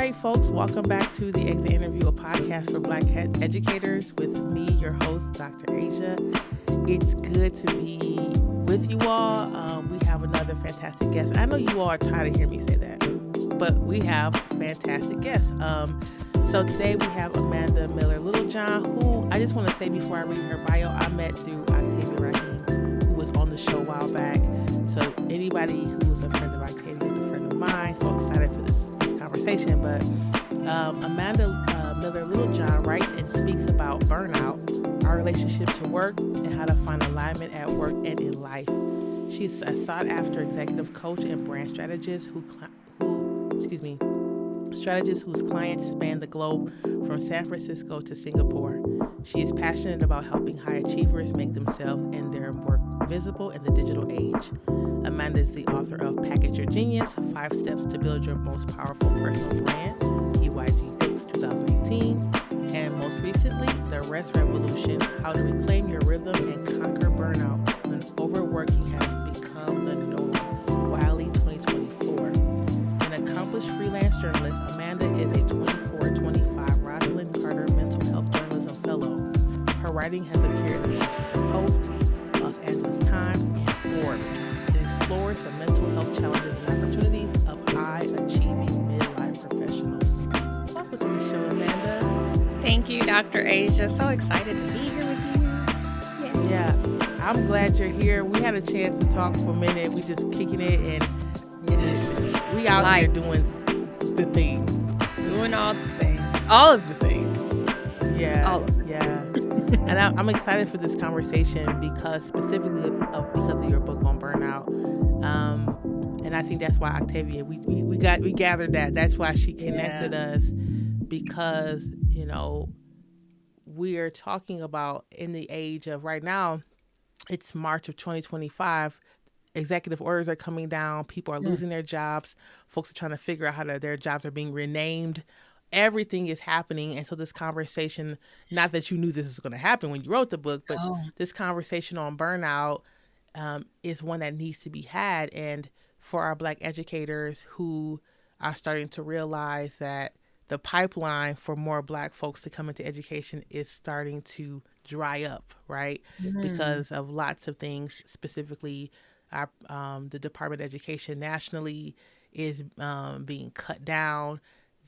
right, folks, welcome back to the Exit Interview, a podcast for Black educators with me, your host, Dr. Asia. It's good to be with you all. We have another fantastic guest. I know you all are tired of hearing me say that, but we have fantastic guests. So today we have Amanda Miller Littlejohn, who I just want to say before I read her bio, I met through Octavia Rahim, who was on the show a while back. So anybody who is a friend of Octavia is a friend of mine. So excited for this conversation. But Amanda Miller Littlejohn writes and speaks about burnout, our relationship to work, and how to find alignment at work and in life. She's a sought-after executive coach and brand strategist whose clients span the globe from San Francisco to Singapore. She is passionate about helping high achievers make themselves and their work visible in the digital age. Amanda is the author of Package Your Genius, 5 Steps to Build Your Most Powerful Personal Brand, PYG Books 2018, and most recently, The Rest Revolution, How to Reclaim Your Rhythm and Conquer Burnout when Overworking Has Become the Norm, Wiley 2024. An accomplished freelance journalist, Amanda is a 24/25 Rosalind Carter Mental Health Journalism Fellow. Her writing has appeared in the Washington Post, Los Angeles Times, and Forbes. It explores the mental health challenges and opportunities of high-achieving midlife professionals. Welcome to the show, Amanda. Thank you, Dr. Asia. So excited to be here with you. Yay. Yeah, I'm glad you're here. We had a chance to talk for a minute. We just kicking it, and we out here doing the thing. Doing all the things. All of the things. Yeah. And I'm excited for this conversation because specifically because of your book on burnout. And I think that's why Octavia, we gathered that. That's why she connected us, because, you know, we are talking about in the age of right now, it's March of 2025. Executive orders are coming down. People are losing their jobs. Folks are trying to figure out how their jobs are being renamed. Everything is happening. And so this conversation, not that you knew this was going to happen when you wrote the book, but this conversation on burnout is one that needs to be had. And for our Black educators who are starting to realize that the pipeline for more Black folks to come into education is starting to dry up, right? Because of lots of things, specifically the Department of Education nationally is being cut down.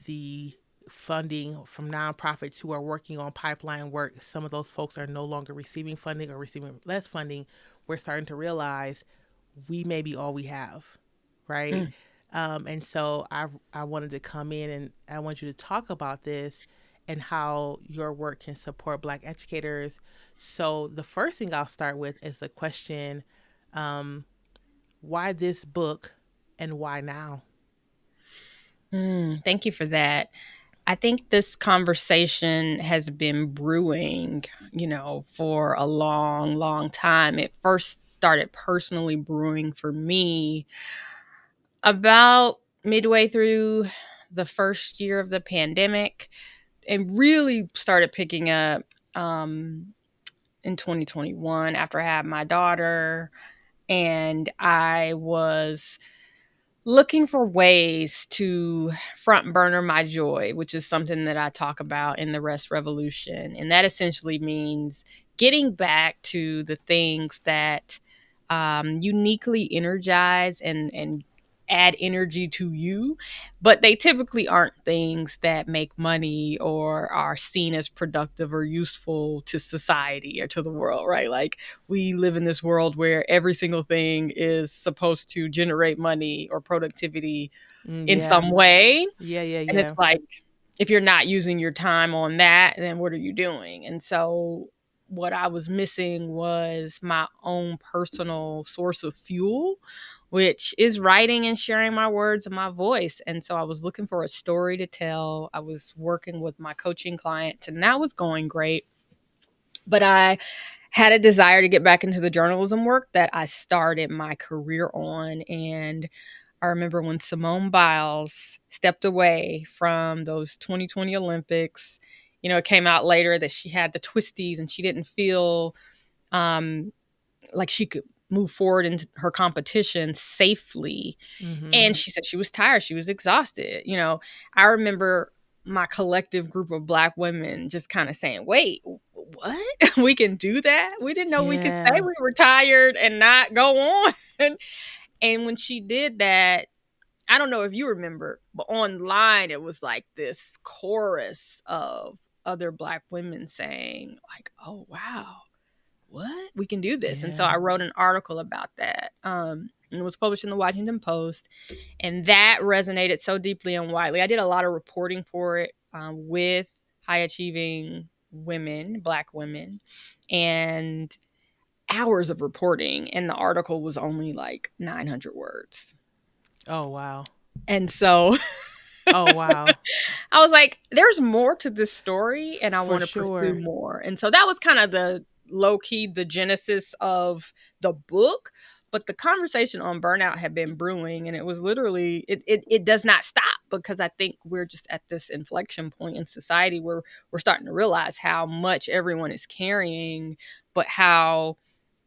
The funding from nonprofits who are working on pipeline work, some of those folks are no longer receiving funding or receiving less funding. We're starting to realize we may be all we have, right? And so I wanted to come in and I want you to talk about this and how your work can support Black educators. So the first thing I'll start with is the question, why this book and why now? Thank you for that. I think this conversation has been brewing, for a long, long time. It first started personally brewing for me about midway through the first year of the pandemic, and really started picking up in 2021 after I had my daughter, and I was looking for ways to front burner my joy, which is something that I talk about in the Rest Revolution. And that essentially means getting back to the things that uniquely energize and add energy to you, but they typically aren't things that make money or are seen as productive or useful to society or to the world, right? Like, we live in this world where every single thing is supposed to generate money or productivity in some way. And it's like, if you're not using your time on that, then what are you doing? And so what I was missing was my own personal source of fuel, which is writing and sharing my words and my voice. And so I was looking for a story to tell. I was working with my coaching clients, and that was going great. But I had a desire to get back into the journalism work that I started my career on. And I remember when Simone Biles stepped away from those 2020 Olympics, it came out later that she had the twisties and she didn't feel like she could move forward into her competition safely. Mm-hmm. And she said she was tired. She was exhausted. I remember my collective group of Black women just kind of saying, wait, what? We can do that? We didn't know we could say Yeah. we were tired and not go on. And when she did that, I don't know if you remember, but online it was like this chorus of other Black women saying, like, oh, wow, what? We can do this. And so Yeah. I wrote an article about that. And it was published in the Washington Post. And that resonated so deeply and widely. I did a lot of reporting for it with high achieving women, Black women, and hours of reporting. And the article was only like 900 words. Oh, wow. And so Oh, wow. I was like, there's more to this story and I For want to pursue sure. more. And so that was kind of the low key, the genesis of the book. But the conversation on burnout had been brewing, and it was literally, it does not stop, because I think we're just at this inflection point in society where we're starting to realize how much everyone is carrying, but how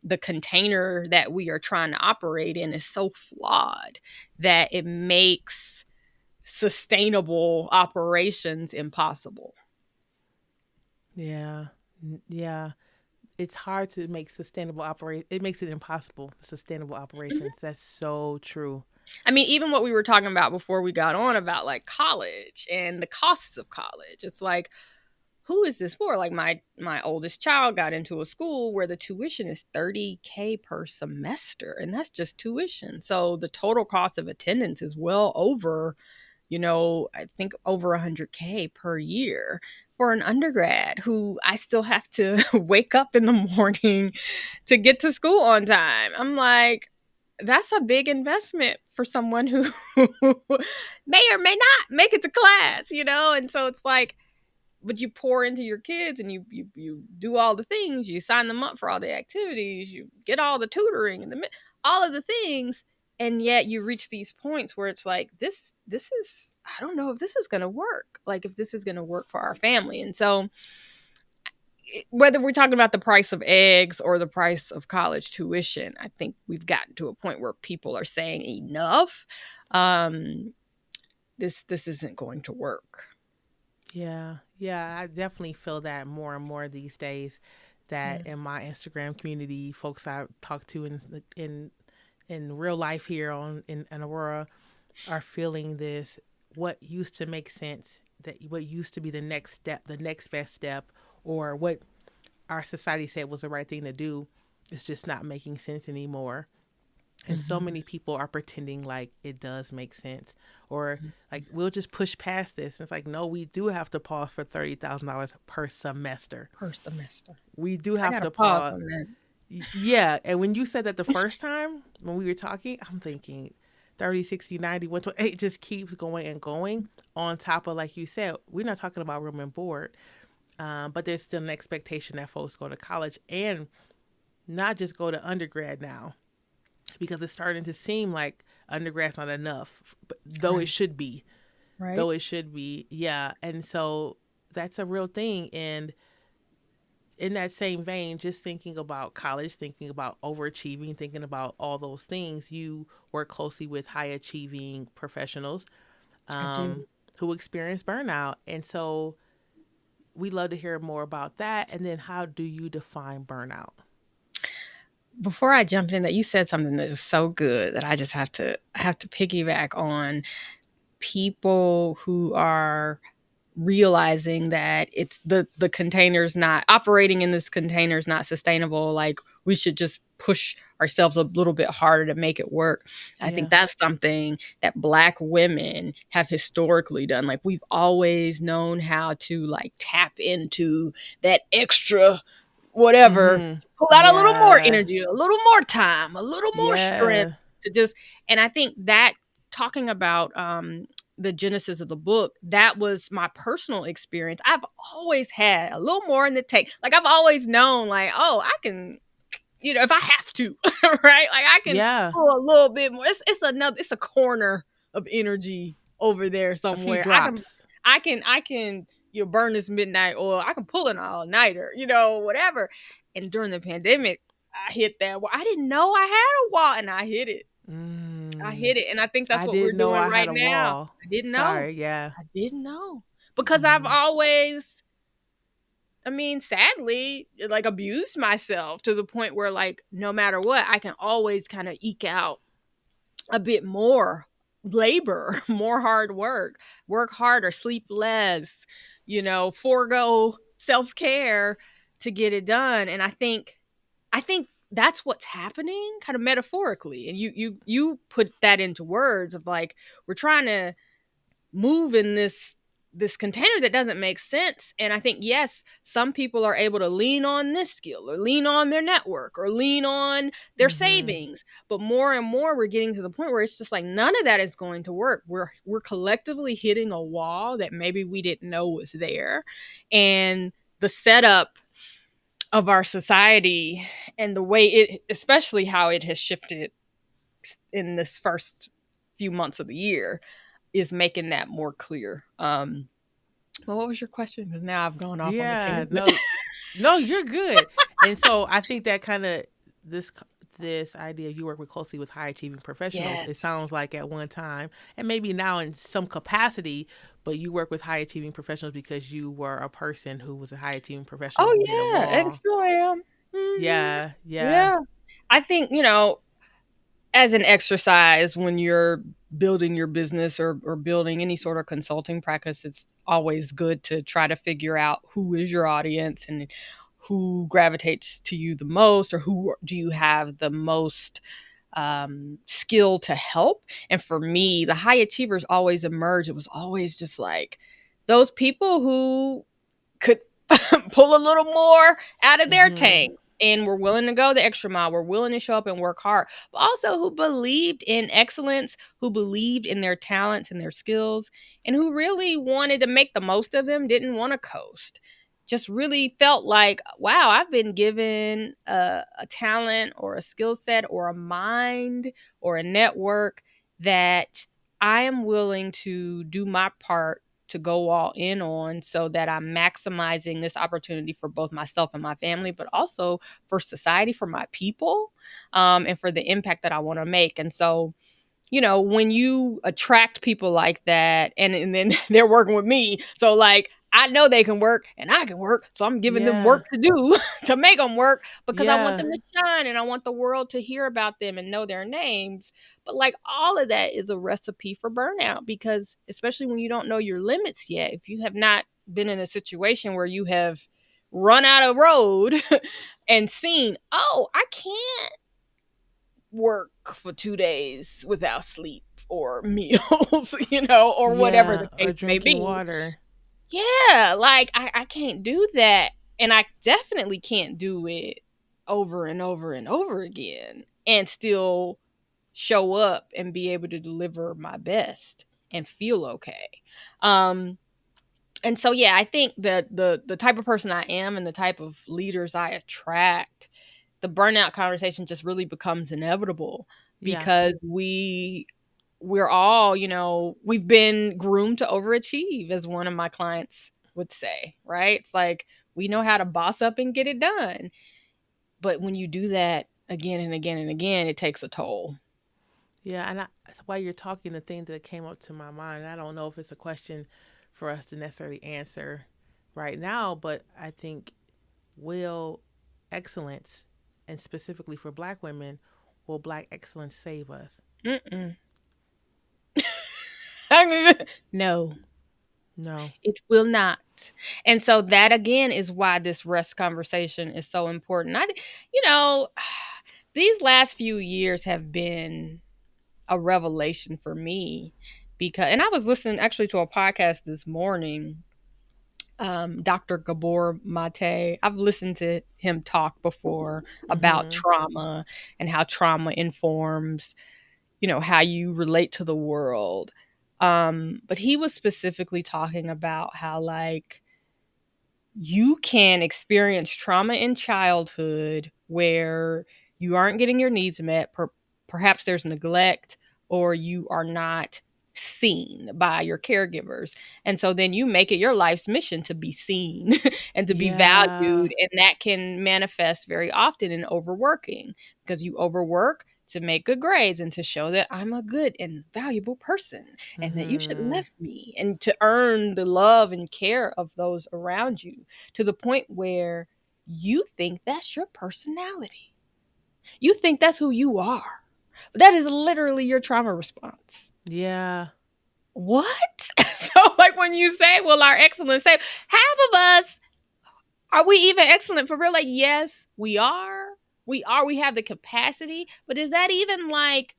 the container that we are trying to operate in is so flawed that it makes sustainable operations impossible. Yeah. Yeah. It's hard to make sustainable operate. It makes it impossible. Sustainable Mhm. operations. That's so true. I mean, even what we were talking about before we got on about like college and the costs of college. It's like, who is this for? Like my oldest child got into a school where the tuition is $30K per semester, and that's just tuition. So the total cost of attendance is well over, I think over $100K per year for an undergrad who I still have to wake up in the morning to get to school on time. I'm like, that's a big investment for someone who may or may not make it to class. And so it's like, but you pour into your kids and you do all the things, you sign them up for all the activities, you get all the tutoring and all of the things, and yet you reach these points where it's like, this is, I don't know if this is going to work, like if this is going to work for our family. And so whether we're talking about the price of eggs or the price of college tuition, I think we've gotten to a point where people are saying enough. um this isn't going to work. Yeah. Yeah. I definitely feel that more and more these days. That Yeah. in my Instagram community, folks I talk to in real life here in Aurora are feeling this. What used to make sense, that what used to be the next step, the next best step, or what our society said was the right thing to do, is just not making sense anymore. And so Mhm. many people are pretending like it does make sense, or like we'll just push past this. And it's like, no, we do have to pause for $30,000 per semester. Per semester. We do I have got to to pause pause. on that. Yeah. And when you said that the first time when we were talking, I'm thinking 30, 60, 90, 120, it just keeps going and going. On top of, like you said, we're not talking about room and board, but there's still an expectation that folks go to college and not just go to undergrad now, because it's starting to seem like undergrad's not enough, though it Right. should be. Right. Though it should be, yeah. And so that's a real thing. And in that same vein, just thinking about college, thinking about overachieving, thinking about all those things, you work closely with high achieving professionals I do. who experience burnout. And so we'd love to hear more about that. And then, how do you define burnout? Before I jump in, that you said something that was so good that I have to piggyback on people who are realizing that it's the container's not operating, in this container is not sustainable, like we should just push ourselves a little bit harder to make it work. I think Yeah. that's something that Black women have historically done. Like, we've always known how to like tap into that extra whatever, Mm-hmm. pull out a little more Yeah. energy, a little more time, a little more strength Yeah. to just. And I think that, talking about the genesis of the book, that was my personal experience. I've always had a little more in the tank. Like, I've always known, like, oh, I can, if I have to, right? Like, I can Yeah. pull a little bit more. It's a corner of energy over there A few somewhere. drops. I can, burn this midnight oil. I can pull an all nighter, whatever. And during the pandemic, I hit that wall. I didn't know I had a wall, and I hit it. I Mm. hit it, and I think that's I what we're didn't know doing I had right a now. wall. I didn't know. Sorry. Yeah. I didn't know because I've Mm-hmm. always, I mean, sadly, like abused myself to the point where, like, no matter what, I can always kind of eke out a bit more labor, more hard work harder, sleep less, forego self care to get it done. And I think that's what's happening kind of metaphorically. And you put that into words of like, we're trying to move in this container that doesn't make sense. And I think, yes, some people are able to lean on this skill or lean on their network or lean on their Mm-hmm. savings, but more and more we're getting to the point where it's just like none of that is going to work. We're collectively hitting a wall that maybe we didn't know was there. And the setup of our society and the way it, especially how it has shifted in this first few months of the year, is making that more clear. Well, what was your question? Because now I've gone off on a Yeah. tangent. No. No, you're good. And so I think that kind of this this idea you work with closely with high achieving professionals. It Yes. sounds like at one time and maybe now in some capacity, but you work with high achieving professionals because you were a person who was a high achieving professional who hit a Oh yeah, and wall. still am. Hmm. Yeah. Yeah. Yeah, I think as an exercise when you're building your business or building any sort of consulting practice, it's always good to try to figure out who is your audience and who gravitates to you the most, or who do you have the most skill to help. And for me, the high achievers always emerge. It was always just like those people who could pull a little more out of their Mm-hmm. tank and were willing to go the extra mile, were willing to show up and work hard, but also who believed in excellence, who believed in their talents and their skills, and who really wanted to make the most of them, didn't want to coast. Just really felt like, wow, I've been given a talent or a skill set or a mind or a network that I am willing to do my part to go all in on so that I'm maximizing this opportunity for both myself and my family, but also for society, for my people, and for the impact that I want to make. And so, when you attract people like that and then they're working with me, so like I know they can work and I can work, so I'm giving them Yeah. work to do to make them work because I want Yeah. them to shine and I want the world to hear about them and know their names. But like all of that is a recipe for burnout, because especially when you don't know your limits yet, if you have not been in a situation where you have run out of road and seen, oh, I can't work for 2 days without sleep or meals, or whatever the Yeah. case Or may drinking be. water. Yeah, like I can't do that. And I definitely can't do it over and over and over again and still show up and be able to deliver my best and feel okay. Um, and so yeah, I think that the type of person I am and the type of leaders I attract, the burnout conversation just really becomes inevitable Yeah. because we're all, we've been groomed to overachieve, as one of my clients would say, right? It's like we know how to boss up and get it done. But when you do that again and again and again, it takes a toll. Yeah, and while you're talking, the thing that came up to my mind, I don't know if it's a question for us to necessarily answer right now, but I think will excellence, and specifically for Black women, will Black excellence save us? Mm-mm. I mean, no, No. it will not. And so that again is why this rest conversation is so important. You know, these last few years have been a revelation for me, because, and I was listening actually to a podcast this morning. Dr. Gabor Mate. I've listened to him talk before about Mm-hmm. trauma and how trauma informs, how you relate to the world. But he was specifically talking about how, like, you can experience trauma in childhood where you aren't getting your needs met. Perhaps there's neglect, or you are not seen by your caregivers. And so then you make it your life's mission to be seen and to be Yeah. valued. And that can manifest very often in overworking, because you overwork to make good grades and to show that I'm a good and valuable person and that you should Mm-hmm. love me, and to earn the love and care of those around you, to the point where you think that's your personality. You think that's who you are. But that is literally your trauma response. Yeah. What? So, like, when you say, "Well, our excellence," say, half of us, are we even excellent for real? Like, yes, we are. We are. We have the capacity, but is that even like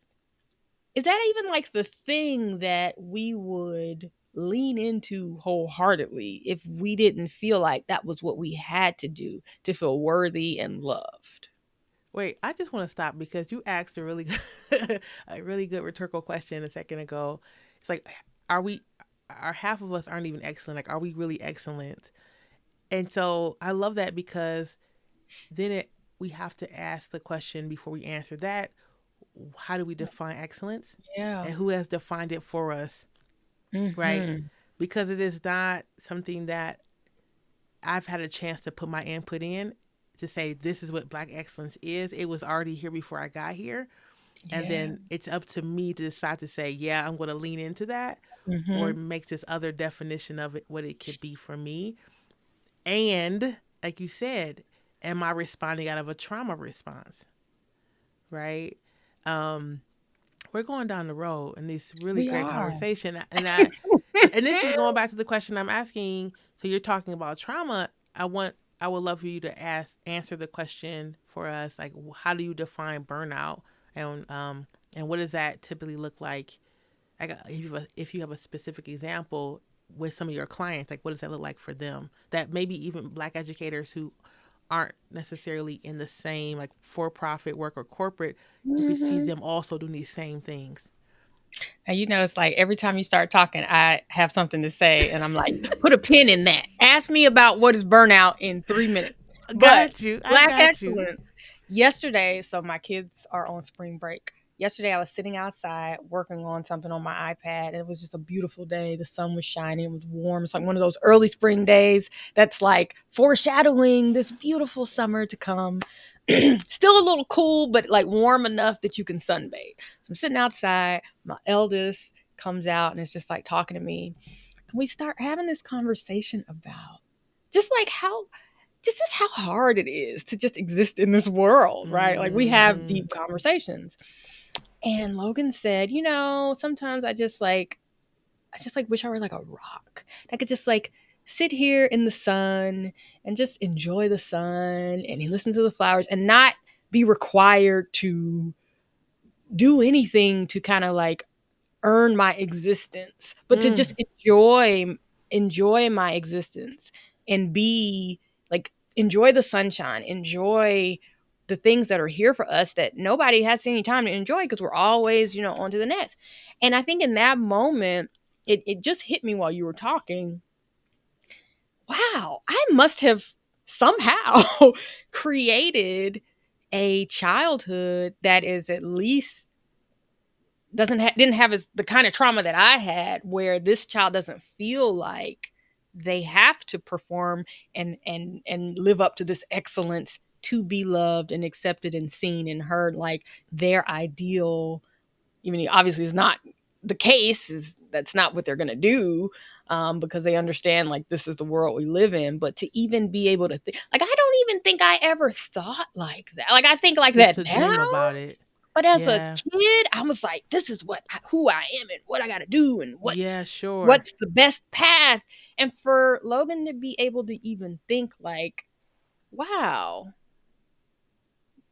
the thing that we would lean into wholeheartedly if we didn't feel like that was what we had to do to feel worthy and loved? Wait, I just want to stop because you asked a really good, a really good rhetorical question a second ago. It's like, are we, are half of us aren't even excellent? Like, are we really excellent? And so I love that because then we have to ask the question before we answer that: how do we define excellence, Yeah. and who has defined it for us? Right? Mhm. Because it is not something that I've had a chance to put my input in to say this is what Black excellence is. It was already here before I got here. And Yeah. then it's up to me to decide to say, yeah, I'm going to lean into that or Mhm. make this other definition of it, what it could be for me. And like you said, am I responding out of a trauma response? Right? Um, we're going down the road in this really We great are. conversation. And this is going back to the question I'm asking. So you're talking about trauma. I would love for you to answer the question for us. Like, how do you define burnout, and what does that typically look like? Like, if you have a specific example with some of your clients, like what does that look like for them? That maybe even Black educators who aren't necessarily in the same like for-profit work or corporate, you could see Mhm. them also doing these same things. And it's like every time you start talking, I have something to say, and I'm like, put a pin in that. Ask me about what is burnout in 3 minutes. But Got you. I Black got you. excellence. Yesterday, so my kids are on spring break. Yesterday, I was sitting outside working on something on my iPad, and it was just a beautiful day. The sun was shining, it was warm. It's like one of those early spring days that's like foreshadowing this beautiful summer to come. Still a little cool, but like warm enough that you can sunbathe. So I'm sitting outside. My eldest comes out and is just like talking to me. And we start having this conversation about just like how hard it is to just exist in this world, right? Like we have Mm-hmm. deep conversations. And Logan said, sometimes I just like wish I were like a rock. I could just like sit here in the sun and just enjoy the sun and listen to the flowers and not be required to do anything to kind of like earn my existence, but to just Mm. enjoy my existence and be like enjoy the sunshine, enjoy the things that are here for us that nobody has any time to enjoy because we're always, on to the next. And I think in that moment, it just hit me while you were talking. Wow, I must have somehow created a childhood that is at least didn't have the kind of trauma that I had, where this child doesn't feel like they have to perform and live up to this excellence to be loved and accepted and seen and heard, like their ideal. Even obviously is not the case, is that's not what they're going to do, because they understand like this is the world we live in. But to even be able to like, I don't even think I ever thought like that. Like I think like Just that to now, dream about it. but as a Yeah. kid, I was like, this is who I am and what I got to do and Yeah, sure. what's the best path. And for Logan to be able to even think like, wow,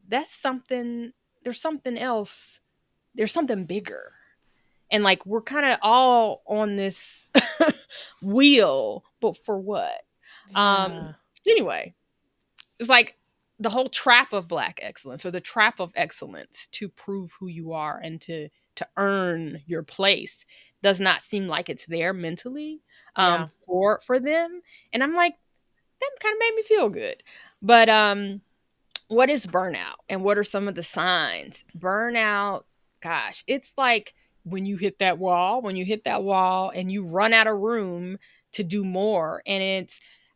that's something, there's something else, there's something bigger. And like we're kind of all on this wheel, but for what? Um Yeah. anyway, it's like the whole trap of Black excellence, or the trap of excellence to prove who you are and to earn your place, does not seem like it's there mentally, Yeah. for them. And I'm like, that kind of made me feel good. But what is burnout and what are some of the signs? Burnout, gosh, it's like when you hit that wall, and you run out of room to do more. And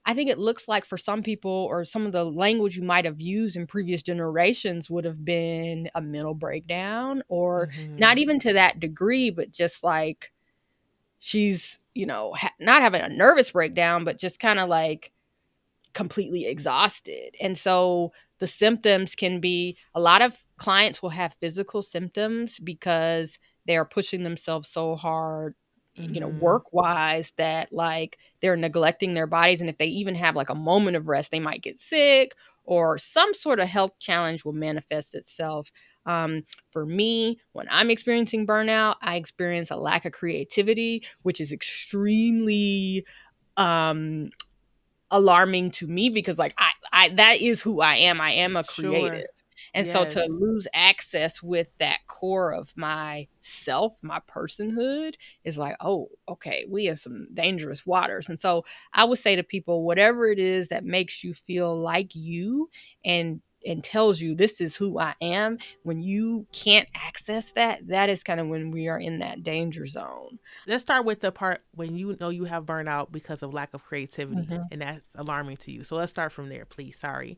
I think it looks like for some people, or some of the language you might have used in previous generations would have been a mental breakdown, or Mm-hmm. not even to that degree, but just like she's, not having a nervous breakdown, but just kind of like completely exhausted. And so the symptoms can be, a lot of clients will have physical symptoms because they are pushing themselves so hard, Mm-hmm. work wise, that like they're neglecting their bodies. And if they even have like a moment of rest, they might get sick, or some sort of health challenge will manifest itself. For me, when I'm experiencing burnout, I experience a lack of creativity, which is extremely um alarming to me, because like I that is who I am. I am a Sure. creative. And so to Yes. lose access with that core of my self, my personhood, is like, oh, okay, we in some dangerous waters. And so I would say to people, whatever it is that makes you feel like you, and tells you this is who I am, when you can't access that, that is kind of when we are in that danger zone. Let's start with the part when you know you have burnout because of lack of creativity, Mhm. and that's alarming to you. So let's start from there, please. Sorry.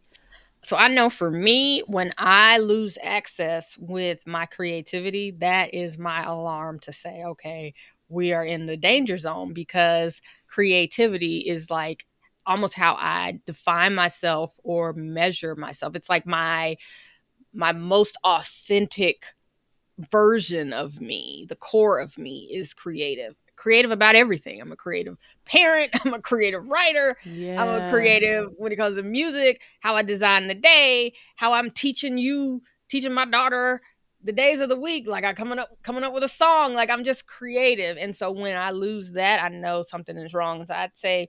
So I know for me, when I lose access with my creativity, that is my alarm to say, okay, we are in the danger zone, because creativity is like almost how I define myself or measure myself. It's like my most authentic version of me, the core of me, is creative. Creative about everything. I'm a creative parent. I'm a creative writer. I'm a Yeah. creative when it comes to music, how I design the day, how I'm teaching my daughter the days of the week. Like I coming up with a song. Like I'm just creative. And so when I lose that, I know something is wrong. So I'd say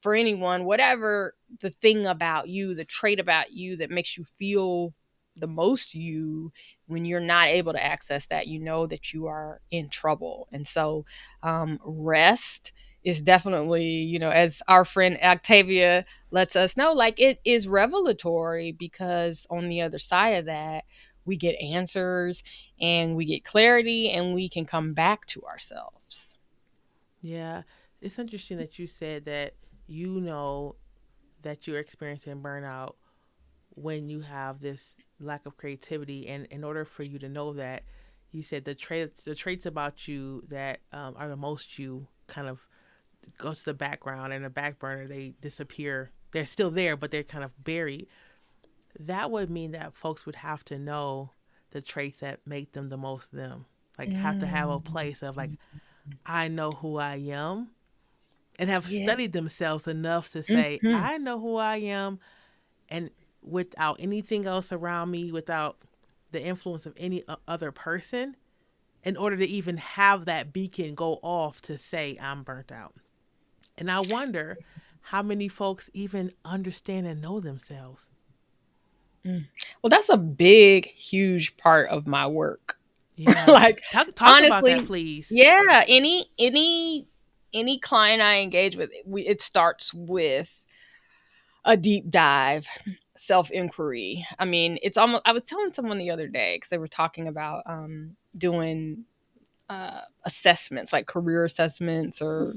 for anyone, whatever the thing about you, the trait about you that makes you feel the most you, when you're not able to access that, you know that you are in trouble. And so rest is definitely, as our friend Octavia lets us know, like it is revelatory, because on the other side of that, we get answers and we get clarity and we can come back to ourselves. Yeah. It's interesting that you said that you know that you're experiencing burnout when you have this lack of creativity, and in order for you to know that, you said the traits about you that are the most you kind of go to the background and the back burner, they disappear. They're still there, but they're kind of buried. That would mean that folks would have to know the traits that make them the most them. Like have to have a Mm. place of like, I know who I am, and have Yeah. studied themselves enough to say, Mhm. I know who I am, and without anything else around me, without the influence of any other person, in order to even have that beacon go off to say, I'm burnt out. And I wonder how many folks even understand and know themselves. Mm. Well, that's a big, huge part of my work. Yeah. Like, Talk about that, honestly, please. yeah, any client I engage with, it starts with a deep dive, self inquiry. I mean, it's almost. I was telling someone the other day, because they were talking about doing assessments, like career assessments, or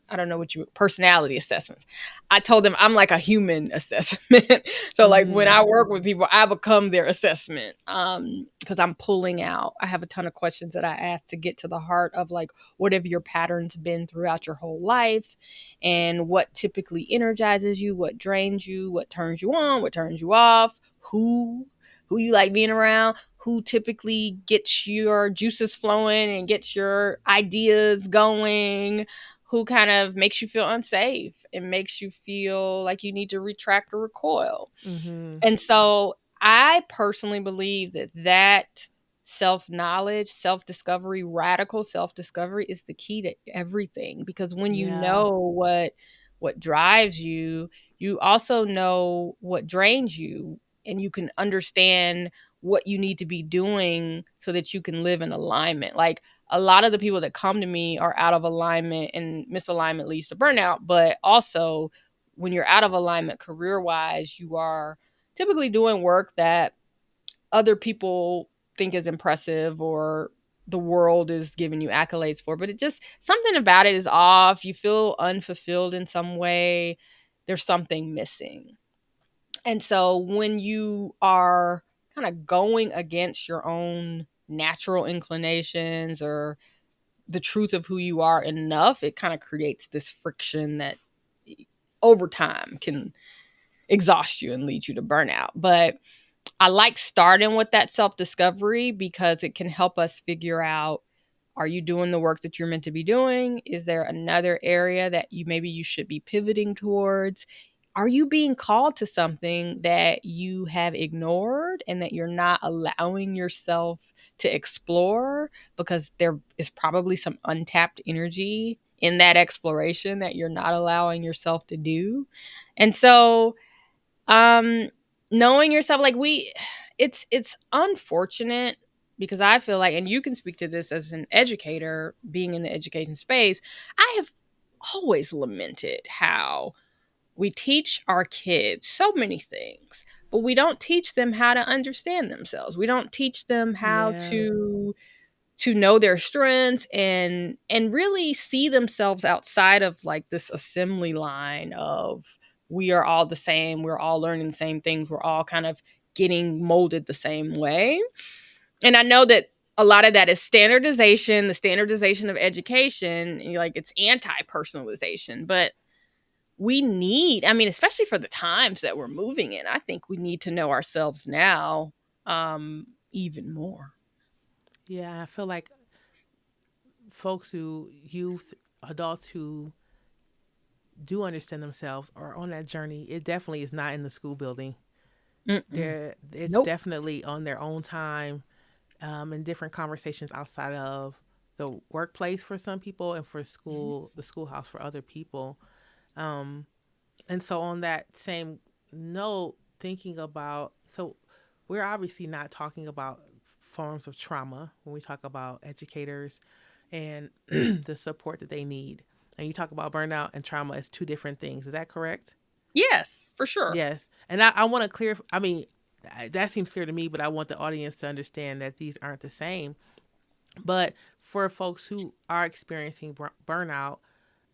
I don't know what you personality assessments. I told them I'm like a human assessment. So like when Mm-hmm. I work with people, I become their assessment. Because I'm pulling out. I have a ton of questions that I ask to get to the heart of like what have your patterns been throughout your whole life, and what typically energizes you, what drains you, what turns you on, what turns you off, who you like being around, who typically gets your juices flowing and gets your ideas going, who kind of makes you feel unsafe and makes you feel like you need to retract or recoil. Mm-hmm. And so I personally believe that self knowledge, self discovery, radical self discovery is the key to everything, because when you Yeah. know what drives you, you also know what drains you, and you can understand what you need to be doing so that you can live in alignment. Like a lot of the people that come to me are out of alignment, and misalignment leads to burnout, but also when you're out of alignment career wise, you are typically doing work that other people think is impressive, or the world is giving you accolades for, but it just something about it is off. You feel unfulfilled in some way. There's something missing. And so when you are kind of going against your own natural inclinations or the truth of who you are enough, it kind of creates this friction that over time can exhaust you and lead you to burnout. But I like starting with that self discovery because it can help us figure out, are you doing the work that you're meant to be doing? Is there another area that you should be pivoting towards? Are you being called to something that you have ignored and that you're not allowing yourself to explore because there is probably some untapped energy in that exploration that you're not allowing yourself to do? And so um knowing yourself, like, it's unfortunate because I feel like, and you can speak to this as an educator being in the education space, I have always lamented how we teach our kids so many things, but we don't teach them how to understand themselves. We don't teach them how Yeah. to know their strengths and really see themselves outside of like this assembly line of, we are all the same, we're all learning the same things, we're all kind of getting molded the same way. And I know that a lot of that is standardization, the standardization of education, like it's anti-personalization, but we need, I mean, especially for the times that we're moving in, I think we need to know ourselves now even more. Yeah, I feel like folks who youth adults who do understand themselves are on that journey. It definitely is not in the school building. Mm-mm. There, it's Nope. definitely on their own time, and different conversations outside of the workplace for some people, and for school, the schoolhouse for other people. Um, and so on that same note, thinking about, so we're obviously not talking about forms of trauma when we talk about educators and the support that they need. And you talk about burnout and trauma as two different things. Is that correct? Yes, for sure. Yes. And I want to clear, I mean, that seems clear to me, but I want the audience to understand that these aren't the same. But for folks who are experiencing burnout,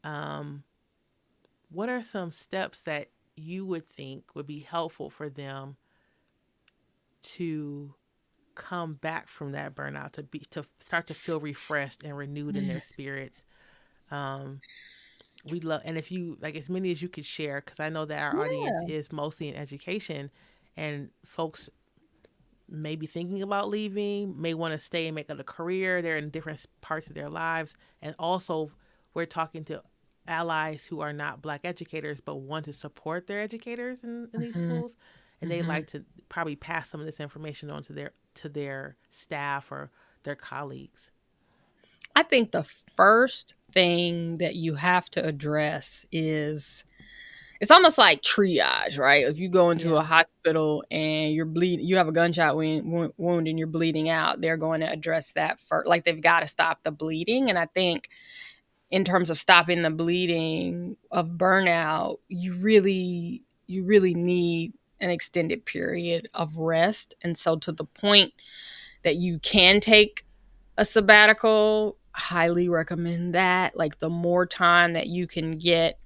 um, what are some steps that you would think would be helpful for them to come back from that burnout, to start to feel refreshed and renewed in their spirits? Um, we love, and if you like, as many as you could share, because I know that our audience Yeah. is mostly in education, and folks may be thinking about leaving, may want to stay and make it a career. They're in different parts of their lives. And also, we're talking to allies who are not Black educators but want to support their educators in these Mhm. schools. And they Mhm. like to probably pass some of this information on to their staff or their colleagues. I think the first thing that you have to address is, it's almost like triage, right? If you go into a Yeah. hospital and you're bleeding, you have a gunshot wound and you're bleeding out, they're going to address that first. Like, they've got to stop the bleeding. And I think in terms of stopping the bleeding of burnout, you really need an extended period of rest. And so, to the point that you can take a sabbatical, highly recommend that. Like, the more time that you can get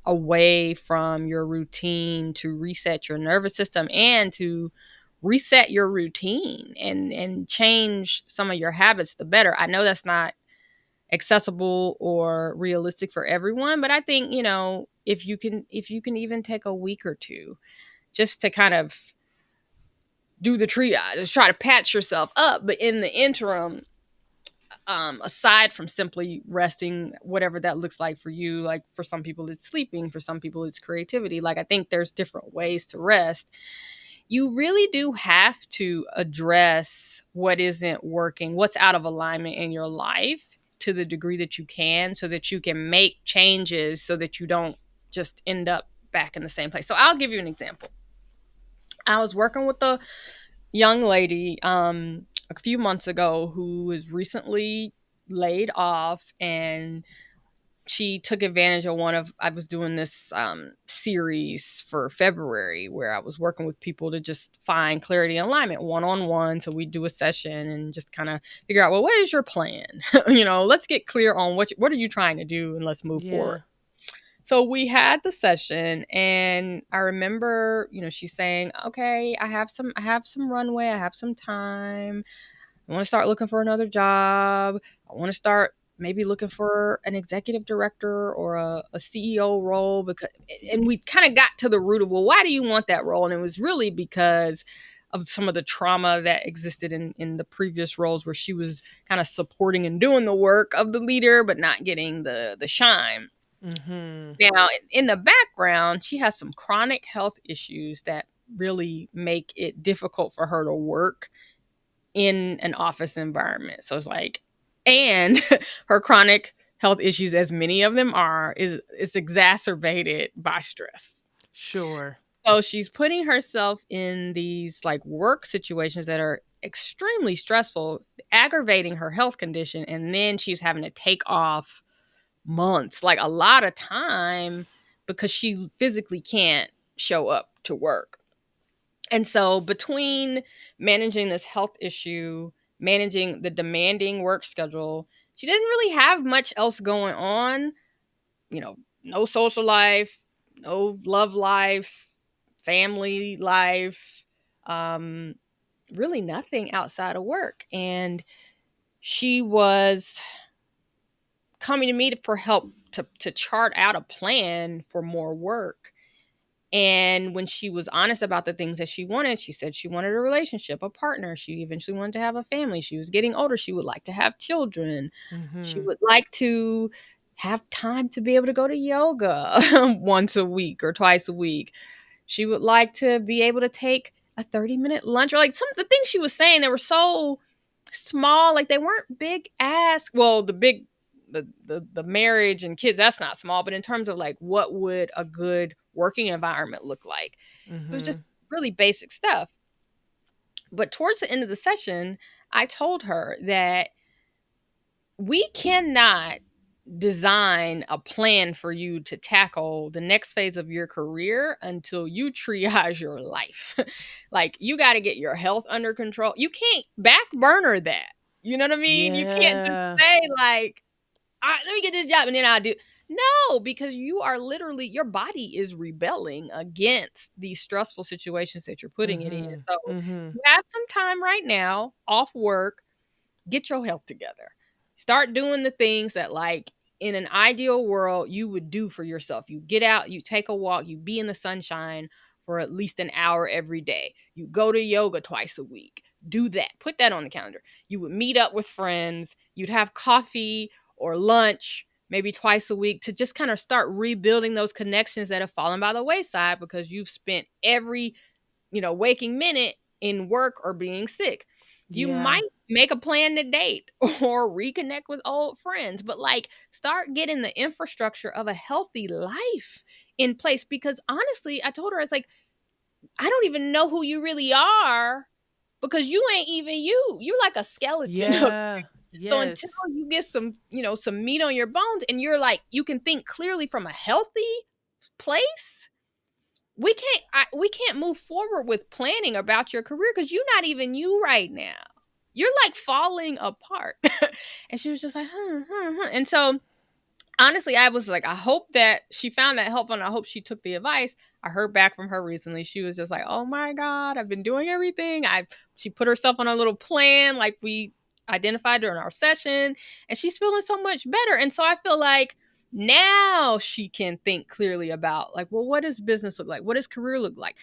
away from your routine to reset your nervous system and to reset your routine and change some of your habits, the better. I know that's not accessible or realistic for everyone, but I think, if you can even take a week or two just to kind of do the triage, just try to patch yourself up. But in the interim, aside from simply resting, whatever that looks like for you, like for some people it's sleeping, for some people it's creativity. Like, I think there's different ways to rest. You really do have to address what isn't working, what's out of alignment in your life to the degree that you can, so that you can make changes so that you don't just end up back in the same place. So I'll give you an example. I was working with a young lady a few months ago who was recently laid off, and she took advantage of I was doing this series for February where I was working with people to just find clarity and alignment one-on-one. So we do a session and just kind of figure out, well, what is your plan? Let's get clear on what are you trying to do, and let's move Yeah. forward. So we had the session, and I remember, she's saying, okay, I have some runway, I have some time. I want to start looking for another job. I want to start maybe looking for an executive director or a CEO role, and we kind of got to the root of, well, why do you want that role? And it was really because of some of the trauma that existed in the previous roles where she was kind of supporting and doing the work of the leader, but not getting the shine. Mm-hmm. Now, in the background, she has some chronic health issues that really make it difficult for her to work in an office environment. So it's like, and her chronic health issues, as many of them are, is exacerbated by stress. Sure. So she's putting herself in these like work situations that are extremely stressful, aggravating her health condition, and then she's having to take off months, like a lot of time, because she physically can't show up to work. And so between managing this health issue, managing the demanding work schedule, she didn't really have much else going on. No social life, no love life, family life, um, really nothing outside of work. And she was coming to me for help to chart out a plan for more work. And when she was honest about the things that she wanted, she said she wanted a relationship, a partner. She eventually wanted to have a family. She was getting older. She would like to have children. She Mm-hmm. would like to have time to be able to go to yoga once a week or twice a week. She would like to be able to take a 30-minute lunch, or like some of the things she was saying that were so small, like they weren't big ask. Well, the marriage and kids, that's not small, but in terms of like what would a good working environment look like, it was Mm-hmm. just really basic stuff. But towards the end of the session, I told her that we cannot design a plan for you to tackle the next phase of your career until you triage your life. Like, you got to get your health under control. You can't back burner that. You know what I mean? You can't just Yeah. say, like, let me get this job and then I'll do. No, because you are literally, your body is rebelling against these stressful situations that you're putting it in. Mm-hmm. So Mm-hmm. you have some time right now off work, get your health together. Start doing the things that, like, in an ideal world, you would do for yourself. You get out, you take a walk, you be in the sunshine for at least an hour every day. You go to yoga twice a week. Do that. Put that on the calendar. You would meet up with friends. You'd have coffee or lunch maybe twice a week to just kind of start rebuilding those connections that have fallen by the wayside because you've spent every waking minute in work or being sick. You Yeah. might make a plan to date or reconnect with old friends, but like, start getting the infrastructure of a healthy life in place. Because honestly, I told her, it's like, I don't even know who you really are because you ain't even you. You're like a skeleton. Yeah. So until Yes. you get some meat on your bones and you're like, you can think clearly from a healthy place, we can't move forward with planning about your career because you're not even you right now. You're like falling apart. And she was just like, and so honestly, I was like, I hope that she found that helpful and I hope she took the advice. I heard back from her recently. She was just like, oh my God, I've been doing everything. She put herself on a little plan like we identified during our session, and she's feeling so much better. And so I feel like now she can think clearly about, like, well, what does business look like? What does career look like?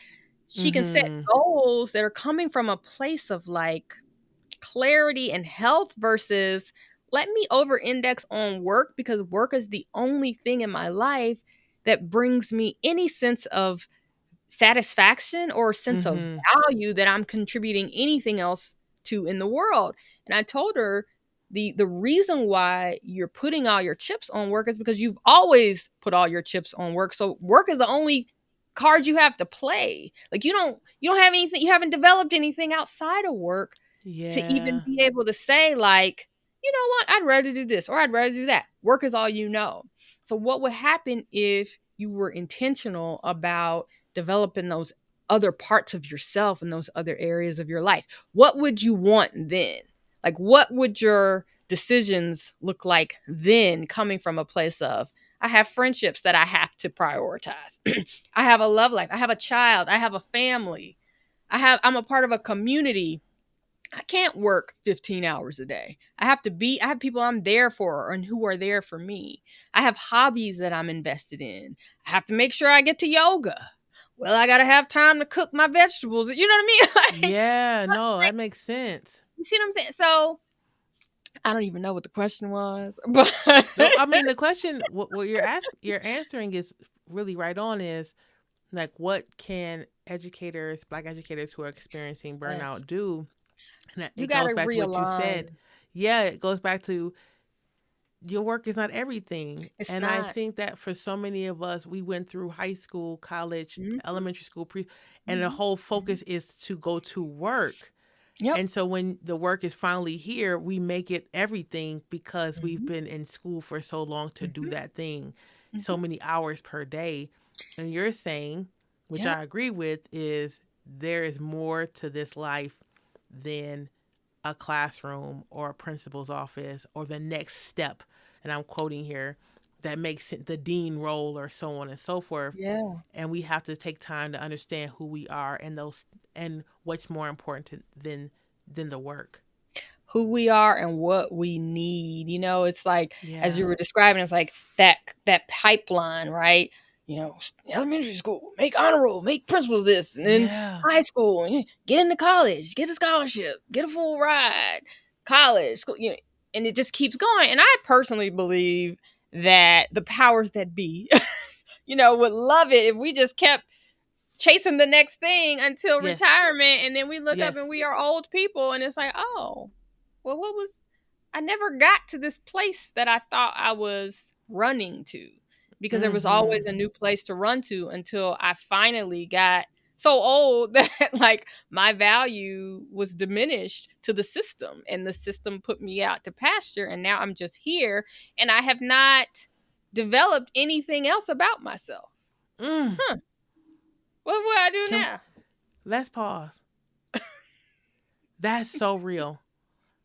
She can set Mm-hmm. goals that are coming from a place of like clarity and health versus, let me over index on work because work is the only thing in my life that brings me any sense of satisfaction or sense of Mm-hmm. value that I'm contributing anything else to in the world. And I told her, the reason why you're putting all your chips on work is because you've always put all your chips on work. So work is the only card you have to play. Like, you don't have anything, you haven't developed anything outside of work to even Yeah. be able to say, like, you know what, I'd rather do this or I'd rather do that. Work is all you know. So what would happen if you were intentional about developing those other parts of yourself and those other areas of your life? What would you want then? Like, what would your decisions look like then, coming from a place of, I have friendships that I have to prioritize. I have a love life. I have a child. I have a family. I'm a part of a community. I can't work 15 hours a day. I have people I'm there for and who are there for me. I have hobbies that I'm invested in. I have to make sure I get to yoga. Well, I got to have time to cook my vegetables. You know what I mean? Yeah, Like, no, like, that makes sense. you see what I'm saying? So I don't even know what the question was, but No, I mean the question, what you're answering is really right on. Is like, what can educators, Black educators who are experiencing yes, burnout do? And you it got to goes back to what you said. realign. Yeah, it goes back to your work is not everything. It's And I not. think that for so many of us, we went through high school, college, Mm-hmm, elementary school, and the mm-hmm, whole mm-hmm. focus is to go to work. Yep. And so when the work is finally here, we make it everything because we've Mm-hmm, been in school for so long to do mm-hmm, that thing, so mm-hmm. many hours per day. And you're saying, which Yep. I agree with, is there is more to this life than a classroom or a principal's office or the next step. And I'm quoting here, that makes it the dean role or so on and so forth. Yeah. And we have to take time to understand who we are and those and what's more important than the work. Who we are and what we need. It's like, as Yeah. you were describing, it's like that pipeline, right? Elementary school, make honor roll, make principals this, and then Yeah. high school, get into college, get a scholarship, get a full ride, college, school, and it just keeps going. And I personally believe that the powers that be, would love it if we just kept chasing the next thing until Yes. retirement, and then we look up and Yes. we are old people, and it's like, oh, well, I never got to this place that I thought I was running to, because there was always Mhm. a new place to run to until I finally got so old that like my value was diminished to the system, and the system put me out to pasture, and now I'm just here, and I have not developed anything else about myself. Mm. Huh. What would I do Can now? let's pause. That's so real.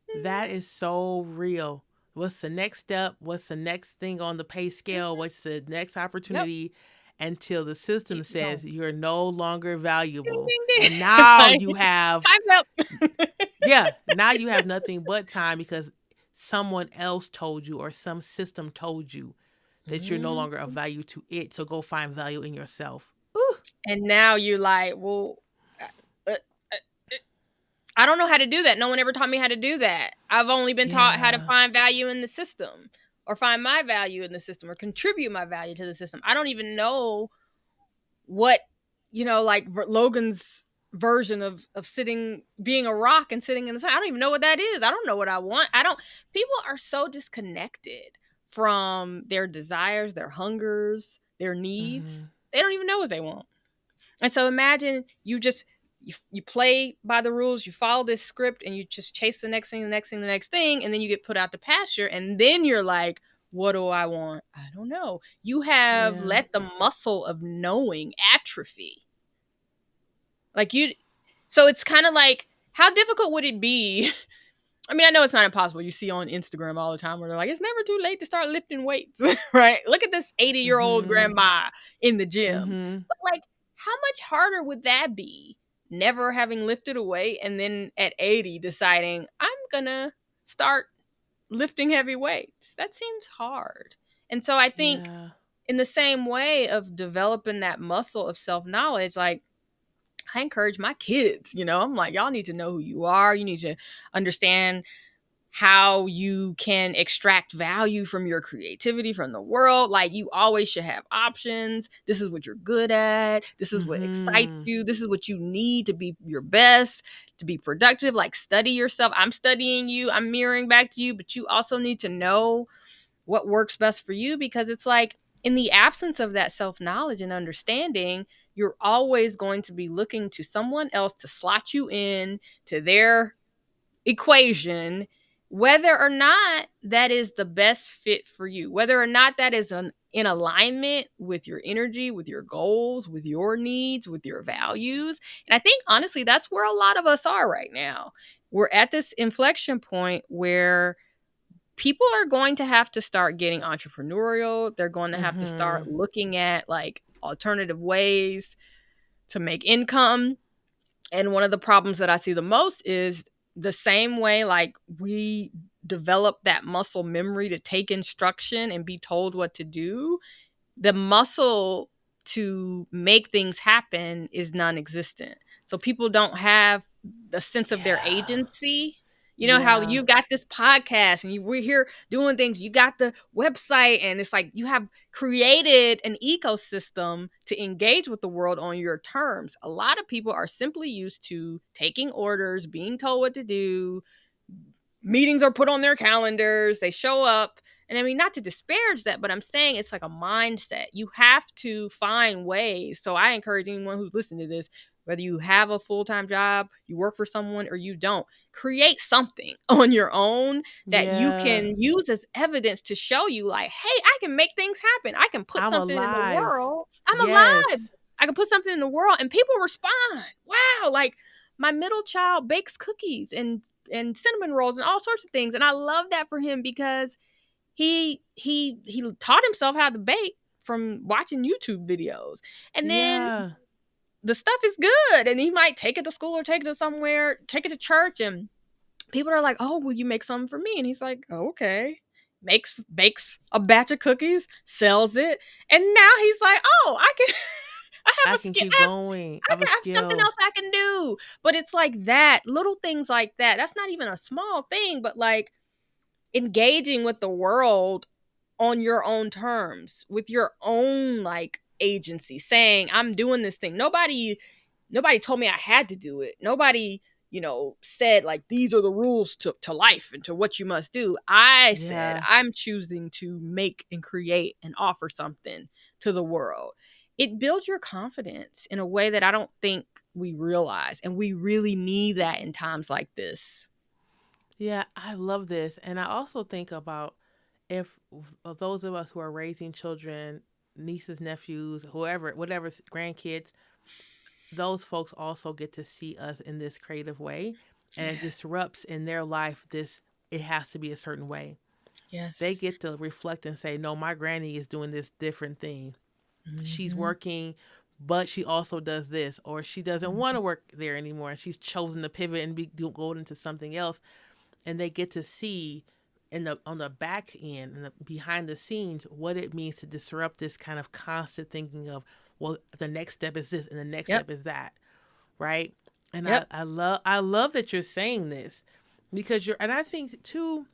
Mhm, That is so real. What's the next step? What's the next thing on the pay scale? mhm. What's the next Yep. opportunity until the system Keeps says going. you're no longer Ding, valuable? ding, ding. And It's now like, you have, time's up. yeah, now you have nothing but time because someone else told you or some system told you that you're no Mhm. longer of value to it. So go find value in yourself. Ooh, And now you're like, well, uh, uh, uh, I don't know how to do that. No one ever taught me how to do that. I've only been taught how to yeah. find value in the system, or find my value in the system, or contribute my value to the system. I don't even know what, like Logan's version of sitting, being a rock and sitting in the sun. I don't even know what that is. I don't know what I want. I don't, people are so disconnected from their desires, their hungers, their needs. Mm-hmm. They don't even know what they want. And so imagine you play by the rules, you follow this script, and you just chase the next thing, the next thing, the next thing, and then you get put out to pasture, and then you're like, what do I want? I don't know. You have Yeah. let the muscle of knowing atrophy. Like you So it's kind of like, how difficult would it be? I mean, I know it's not impossible. You see on Instagram all the time where they're like, it's never too late to start lifting weights, right? Look at this 80-year-old Mm-hmm. grandma in the gym. Mm-hmm. But like, how much harder would that be? Never having lifted a weight, and then at 80 deciding, I'm gonna start lifting heavy weights. That seems hard. And so I think, Yeah. in the same way of developing that muscle of self-knowledge, like, I encourage my kids, I'm like, y'all need to know who you are. You need to understand how you can extract value from your creativity from the world. Like, you always should have options. This is what you're good at. This is what excites Mm-hmm. you. This is what you need to be your best, to be productive. Like, study yourself. I'm studying you. I'm mirroring back to you, but you also need to know what works best for you, because it's like, in the absence of that self-knowledge and understanding, you're always going to be looking to someone else to slot you in to their equation, whether or not that is the best fit for you, whether or not that is an in alignment with your energy, with your goals, with your needs, with your values. And I think honestly, that's where a lot of us are right now. We're at this inflection point where people are going to have to start getting entrepreneurial. They're going to have to start Mhm. looking at like alternative ways to make income. And one of the problems that I see the most is the same way like we develop that muscle memory to take instruction and be told what to do, the muscle to make things happen is non-existent. So people don't have the sense of their Yeah. agency. You know how Yeah. you got this podcast and we're here doing things. You got the website and it's like you have created an ecosystem to engage with the world on your terms. A lot of people are simply used to taking orders, being told what to do, meetings are put on their calendars, they show up. And I mean, not to disparage that, but I'm saying it's like a mindset. You have to find ways. So I encourage anyone who's listening to this, whether you have a full-time job, you work for someone, or you don't, create something on your own that you Yeah. can use as evidence to show you, like, hey, I can make things happen. I can put I'm something in the alive. world. I'm alive. Yes. I can put something in the world and people respond. Wow. Like my middle child bakes cookies and cinnamon rolls and all sorts of things. And I love that for him because he taught himself how to bake from watching YouTube videos. And then Yeah. the stuff is good. And he might take it to school or take it to somewhere, take it to church. And people are like, oh, will you make something for me? And he's like, oh, okay. Bakes a batch of cookies, sells it. And now he's like, oh, I can I I have a can skill. keep going. I have a I have something skill. else I can do. But it's like that, little things like that. That's not even a small thing, but like engaging with the world on your own terms, with your own like agency, saying, I'm doing this thing. Nobody told me I had to do it. Nobody, said like these are the rules to life and to what you must do. I said Yeah. I'm choosing to make and create and offer something to the world. It builds your confidence in a way that I don't think we realize. And we really need that in times like this. Yeah, I love this. And I also think about if those of us who are raising children, nieces, nephews, whoever, whatever, grandkids, those folks also get to see us in this creative way, and it Yes. disrupts in their life this, it has to be a certain way. They Yes. get to reflect and say, no, my granny is doing this different thing. She's Mm-hmm. working, but she also does this, or she doesn't want to work there anymore and she's chosen to pivot and go into something else. And they get to see in the on the back end and the behind the scenes what it means to disrupt this kind of constant thinking of, well, the next step is this and the next Yep. step is that, right? And Yep. I love that you're saying this, because you're, and I think too,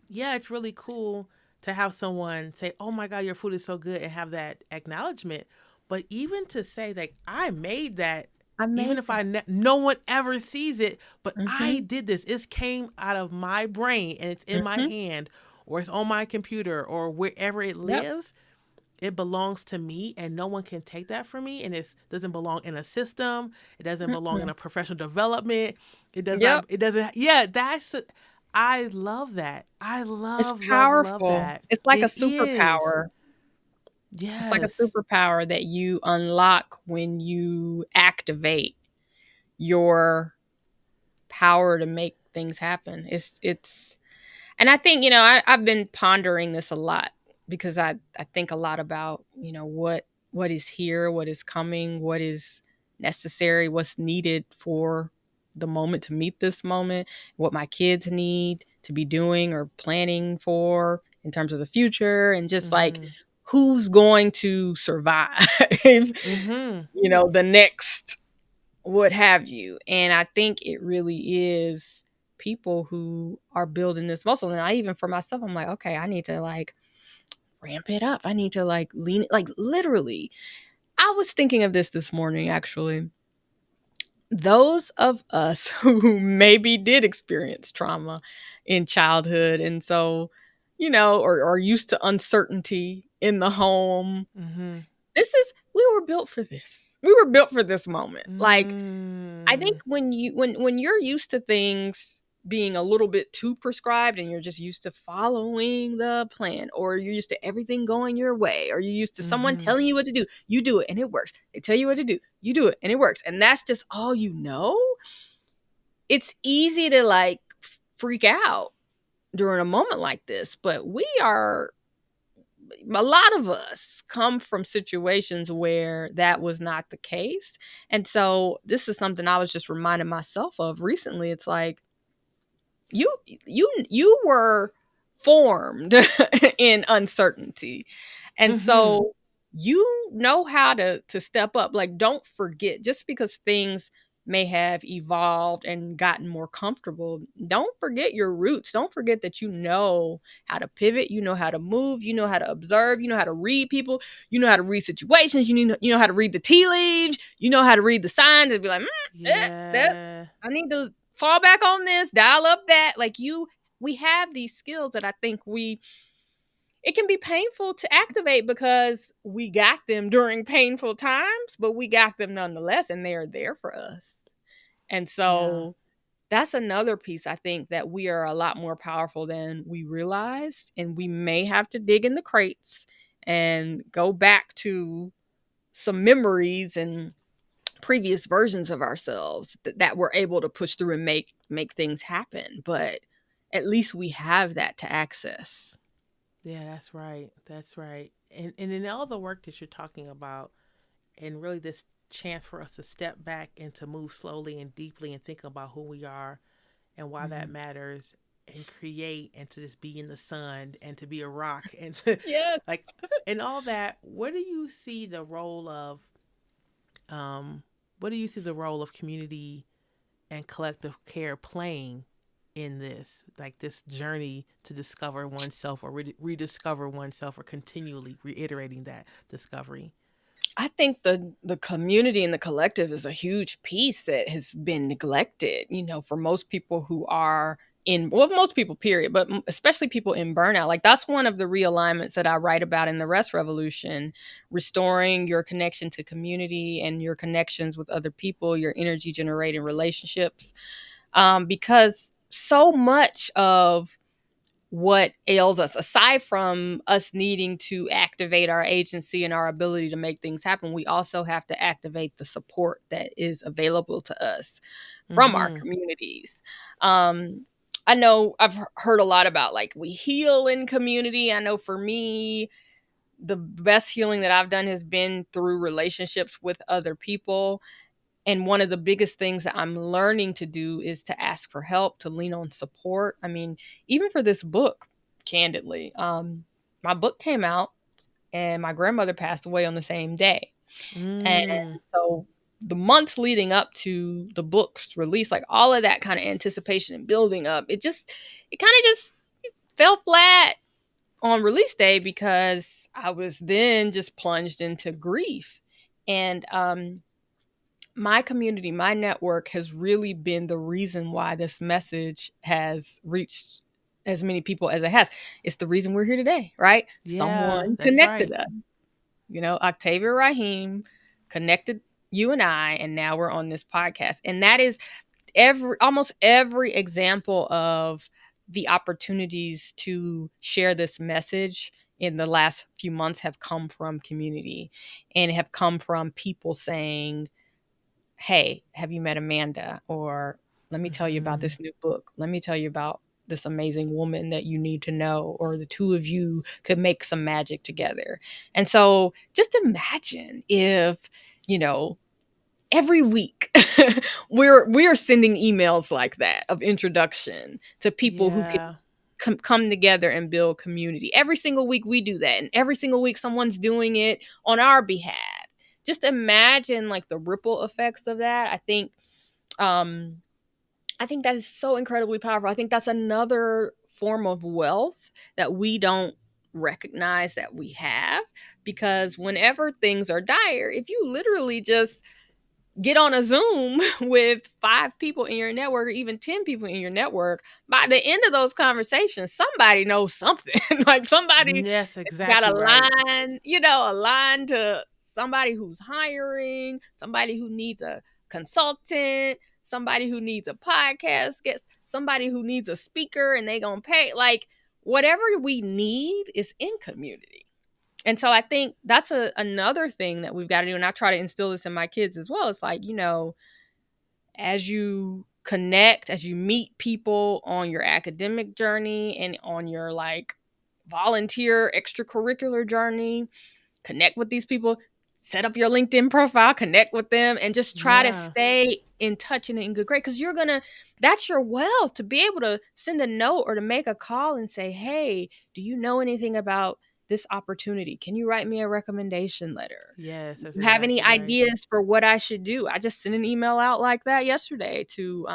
yeah, it's really cool to have someone say, oh my god, your food is so good, and have that acknowledgement. But even to say that I made that, I even made if that. no one ever sees it, but I Mm-hmm. did this, it came out of my brain and it's in my Mm-hmm. hand, or it's on my computer, or wherever it Yep. lives, it belongs to me and no one can take that from me. And it doesn't belong in a system, it doesn't belong in Mm-mm. a professional development, it does not, Yep. it doesn't, yeah, I love that. I It's love powerful. that. It's like a It is. superpower. It's like a Yes. superpower that you unlock when you activate your power to make things happen. It's and I think, I've been pondering this a lot because I think a lot about, what is here, what is coming, what is necessary, what's needed for the moment to meet this moment, what my kids need to be doing or planning for in terms of the future, and just like Mhm. who's going to survive, Mhm. the next what have you. And I think it really is people who are building this muscle. And I even for myself, I'm like, okay, I need to like ramp it up. I need to like lean, like literally. I was thinking of this morning, actually. Those of us who maybe did experience trauma in childhood, and so, or are used to uncertainty in the home, Mhm. we were built for this. We were built for this moment. Like, I think Mm. when you're used to things, being a little bit too prescribed and you're just used to following the plan, or you're used to everything going your way, or you're used to someone Mm-hmm. telling you what to do, you do it and it works. They tell you what to do, you do it and it works. And that's just all you know. It's easy to like freak out during a moment like this, but a lot of us come from situations where that was not the case. And so this is something I was just reminding myself of recently. It's like, you were formed in uncertainty, and Mm-hmm. so you know how to step up. Like, don't forget, just because things may have evolved and gotten more comfortable, don't forget your roots. Don't forget that you know how to pivot, you know how to move, you know how to observe, you know how to read people, you know how to read situations, you know how to read the tea leaves, you know how to read the signs and be like, that Yeah. I need to fall back on this, dial up that. Like, we have these skills that I think it can be painful to activate because we got them during painful times, but we got them nonetheless, and they are there for us. And Yeah. so that's another piece, I think, that we are a lot more powerful than we realized, and we may have to dig in the crates and go back to some memories and previous versions of ourselves that we're able to push through and make things happen. But at least we have that to access. Yeah, that's right. That's right. And in all the work that you're talking about, and really this chance for us to step back and to move slowly and deeply and think about who we are and why that Mhm. matters, and create, and to just be in the sun and to be a rock and to Yes. like, and all that, where do you see the role of um what do you see the role of community and collective care playing in this, like this journey to discover oneself, or rediscover oneself, or continually reiterating that discovery? I think the community and the collective is a huge piece that has been neglected, for most people who are most people, period, but especially people in burnout. Like, that's one of the realignments that I write about in the Rest Revolution: restoring your connection to community and your connections with other people, your energy generating relationships. Because so much of what ails us, aside from us needing to activate our agency and our ability to make things happen, we also have to activate the support that is available to us from our Mm-hmm. communities. um I know I've heard a lot about, like, we heal in community. I know for me, the best healing that I've done has been through relationships with other people. And one of the biggest things that I'm learning to do is to ask for help, to lean on support. I mean, even for this book, candidly, my book came out and my grandmother passed away on the same day. And Mm. so the months leading up to the book's release, like all of that kind of anticipation and building up, it kind of just fell flat on release day because I was then just plunged into grief. And my community, my network has really been the reason why this message has reached as many people as it has. It's the reason we're here today, right? Yeah, Someone that's connected right. us. Octavia Rahim connected you and I, and now we're on this podcast. And that is almost every example of the opportunities to share this message in the last few months have come from community, and have come from people saying, hey, have you met Amanda? Or let me tell you about Mm-hmm. this new book. Let me tell you about this amazing woman that you need to know, or the two of you could make some magic together. And so just imagine if, you know, every week we're sending emails like that of introduction to people who can Yeah. come together and build community. Every single week we do that, and every single week someone's doing it on our behalf. Just imagine, like, the ripple effects of that. Um I think that is so incredibly powerful. I think that's another form of wealth that we don't recognize that we have, because whenever things are dire, if you literally just get on a Zoom with 5 people in your network, or even 10 people in your network, by the end of those conversations, somebody knows something. Like, somebody Yes, got exactly a right. line, a line to somebody who's hiring, somebody who needs a consultant, somebody who needs a podcast guest. somebody who needs a speaker and they gonna pay. Like, whatever we need is in community. And so I think that's another thing that we've got to do. And I try to instill this in my kids as well. It's like, as you connect, as you meet people on your academic journey and on your like volunteer extracurricular journey, connect with these people, set up your LinkedIn profile, connect with them, and just try to Yeah. stay in touch and in good grade. Because that's your wealth, to be able to send a note or to make a call and say, hey, do you know anything about this opportunity? Can you write me a recommendation letter? Yes, Do that's you have any exactly right. ideas for what I should do? I just sent an email out like that yesterday to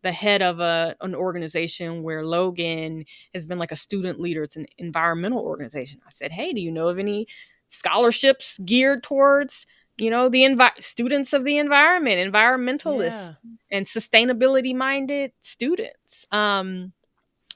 the head of an organization where Logan has been like a student leader. It's an environmental organization. I said, hey, do you know of any scholarships geared towards, the students of the environment, environmentalists Yeah. and sustainability minded students?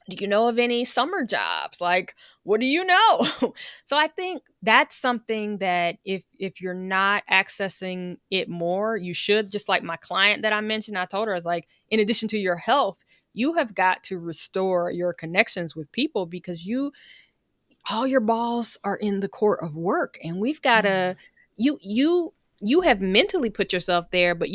Do you know of any summer jobs? Like, what do you know? So I think that's something that if you're not accessing it more, you should. Just like my client that I mentioned, I told her, I was like, in addition to your health, you have got to restore your connections with people, because all your balls are in the court of work, and we've got to, you have mentally put yourself there, but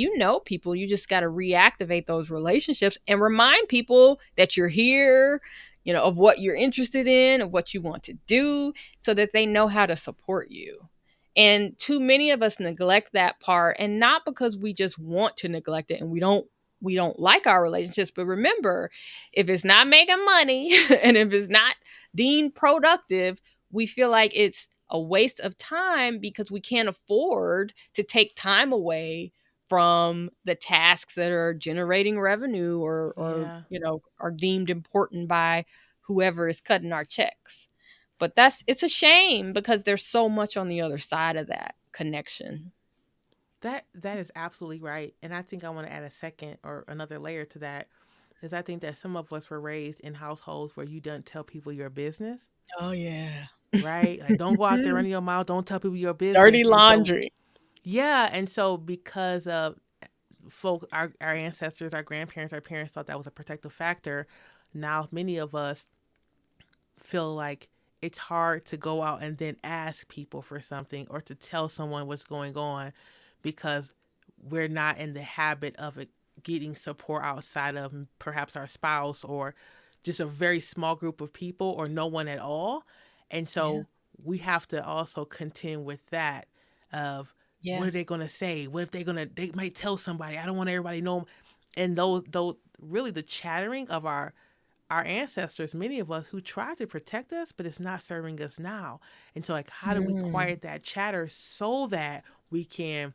people, you just got to reactivate those relationships and remind people that you're here, of what you're interested in, of what you want to do, so that they know how to support you. And too many of us neglect that part, and not because we just want to neglect it and we don't like our relationships. But remember, if it's not making money and if it's not deemed productive, we feel like it's a waste of time, because we can't afford to take time away from the tasks that are generating revenue, or Yeah. are deemed important by whoever is cutting our checks. But it's a shame, because there's so much on the other side of that connection. That is absolutely right. And I think I want to add a second or another layer to that, is I think that some of us were raised in households where you don't tell people your business, Oh yeah. right? Like, don't go out there running your mouth, don't tell people your Dirty business. And so laundry. yeah, and so because of our ancestors, our grandparents, our parents thought that was a protective factor, now many of us feel like it's hard to go out and then ask people for something or to tell someone what's going on, because we're not in the habit of it, getting support outside of perhaps our spouse or just a very small group of people or no one at all. And Yeah. so we have to also contend with that of, what Yeah. are they going to say? What if they might tell somebody, I don't want everybody to know. And those really the chattering of our ancestors, many of us who tried to protect us, but it's not serving us now. And so, like, how do we Mm. quiet that chatter so that we can,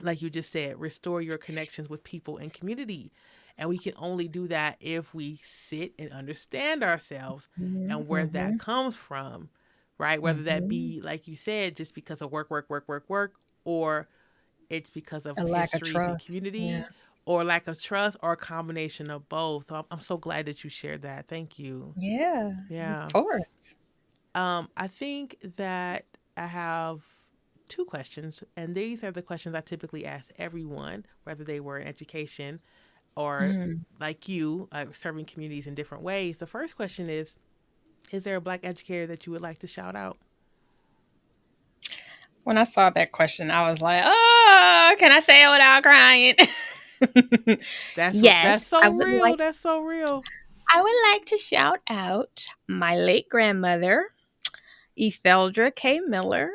like you just said, restore your connections with people and community? And we can only do that if we sit and understand ourselves Mhm, and where that mhm, comes from, right? Whether that mhm. be, like you said, just because of work, work, work, work, work, or it's because of A lack of histories and trust. Yeah. community, or lack of trust, or a combination of both. So I'm so glad that you shared that. Thank you. Yeah, of Yeah. course. I think that I have two questions, and these are the questions I typically ask everyone, whether they were in education or Mhm. like you, serving communities in different ways. The first question is there a Black educator that you would like to shout out? When I saw that question, I was like, "Oh, can I say it without crying?" That's Yes, so real. That's so real. I would like to shout out my late grandmother, Etheldra K. Miller,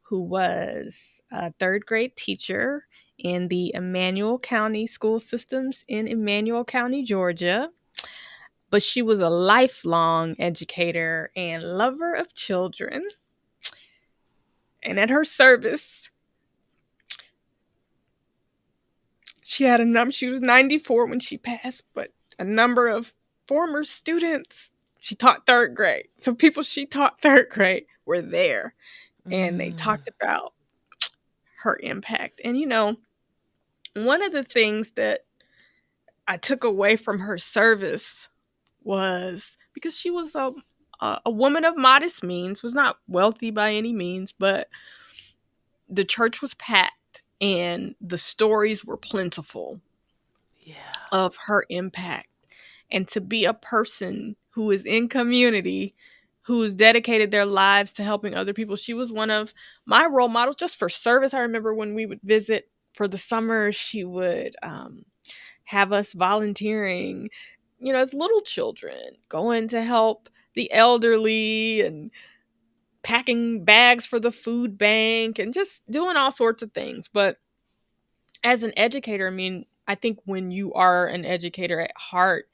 who was a third grade teacher in the Emmanuel County school systems in Emmanuel County, Georgia. But she was a lifelong educator and lover of children. And at her service, she had a number, she was 94 when she passed, but a number of former students. She taught third grade. So people she taught third grade were there, and they Mm, talked about her impact. And one of the things that I took away from her service was, because she was a woman of modest means, was not wealthy by any means, but the church was packed and the stories were plentiful yeah. of her impact. and to be a person who is in community, who's dedicated their lives to helping other people. She was one of my role models just for service. I remember when we would visit for the summer, she would have us volunteering, as little children, going to help the elderly and packing bags for the food bank and just doing all sorts of things. But as an educator, I mean, I think when you are an educator at heart,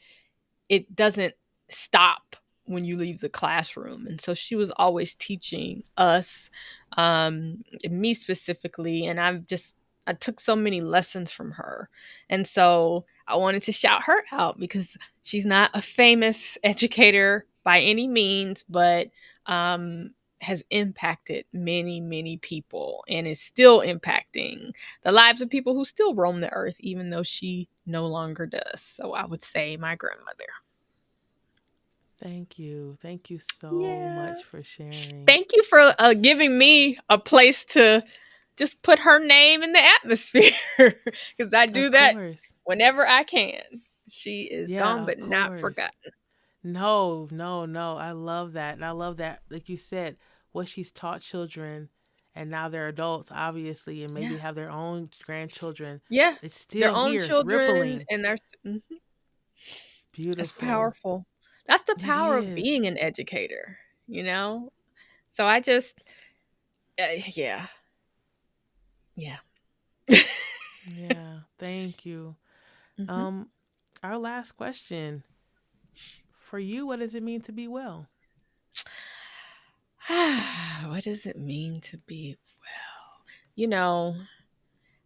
it doesn't stop when you leave the classroom. And so she was always teaching us, me specifically, and I took so many lessons from her. And so I wanted to shout her out because she's not a famous educator by any means, but has impacted many, many people and is still impacting the lives of people who still roam the earth, even though she no longer does. So I would say my grandmother. Thank you. Thank you so Yeah. much for sharing. Thank you for giving me a place to just put her name in the atmosphere because I do Of that course. whenever I can. She is gone, Yeah, of but not course. forgotten. No, no, no. I love that. And I love that, like you said, what she's taught children, and now they're adults, obviously, and maybe Yeah. have their own grandchildren. Yeah. It's Their still own here, it's children rippling. and their. Mhm. That's Beautiful. powerful. That's the It power of is. being an educator, you know? So I just, yeah, yeah. Yeah. Thank you. Mhm. Um, our last question. For you, what does it mean to be well? What does it mean to be well? You know,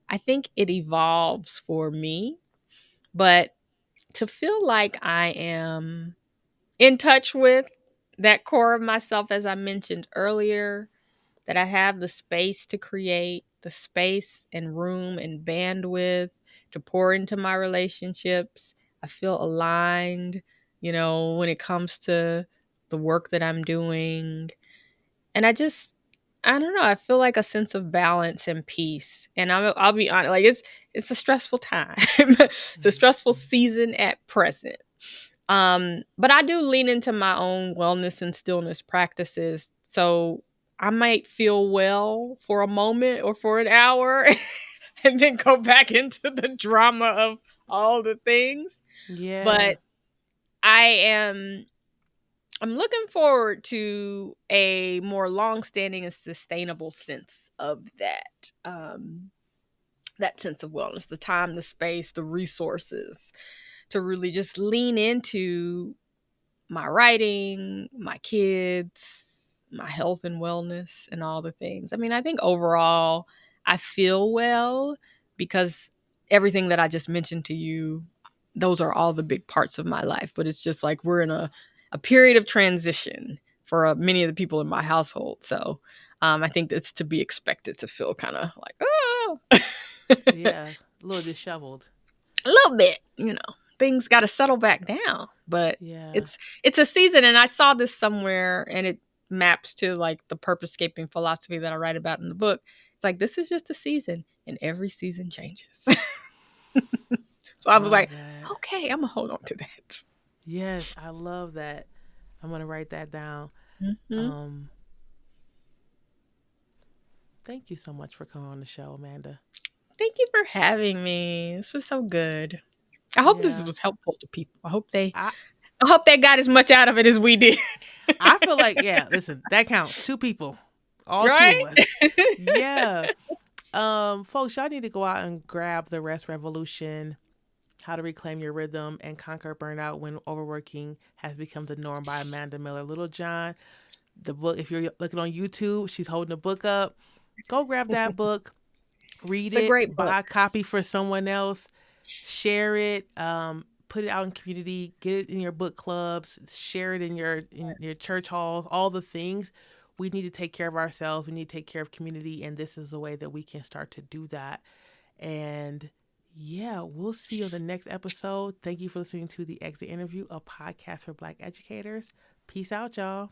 I think it evolves for me, but to feel like I am in touch with that core of myself, as I mentioned earlier, that I have the space to create, the space and room and bandwidth to pour into my relationships. I feel aligned, when it comes to the work that I'm doing. And I don't know, I feel like a sense of balance and peace. And I'll be honest, like it's a stressful time. It's a stressful season at present. But I do lean into my own wellness and stillness practices. So I might feel well for a moment or for an hour and then go back into the drama of all the things. Yeah. But I am I'm looking forward to a more long-standing and sustainable sense of that. That sense of wellness, the time, the space, the resources to really just lean into my writing, my kids, my health and wellness, and all the things. I mean, I think overall, I feel well because everything that I just mentioned to you, those are all the big parts of my life. But it's just like we're in a period of transition for many of the people in my household. So I think it's to be expected to feel kind of like, oh, Yeah. A little disheveled. a little bit, things got to settle back down. But Yeah. it's a season, and I saw this somewhere, and it maps to like the purpose-scaping philosophy that I write about in the book. It's like this is just a season, and every season changes. So I was Love like, that. okay, I'm gonna hold on to that. Yes, I love that. I'm gonna write that down. Hmm. Um, Thank you so much for coming on the show, Amanda. Thank you for having me. This was so good. I hope this Yeah. was helpful to people. I hope they I I hope they got as much out of it as we did. I feel like, yeah, listen, that counts. Two people. All two of Right? us. Yeah. Folks, y'all need to go out and grab the Rest Revolution, How to Reclaim Your Rhythm and Conquer Burnout When Overworking Has Become the Norm by Amanda Miller Littlejohn. The book, if you're looking on YouTube, she's holding the book up. Go grab that book, read It's a it, great book. buy a copy for someone else, share it, put it out in community, get it in your book clubs, share it in your church halls, all the things. We need to take care of ourselves. We need to take care of community, and this is a way that we can start to do that. And yeah, we'll see you on the next episode. Thank you for listening to the Exit Interview, a podcast for Black educators. Peace out, y'all.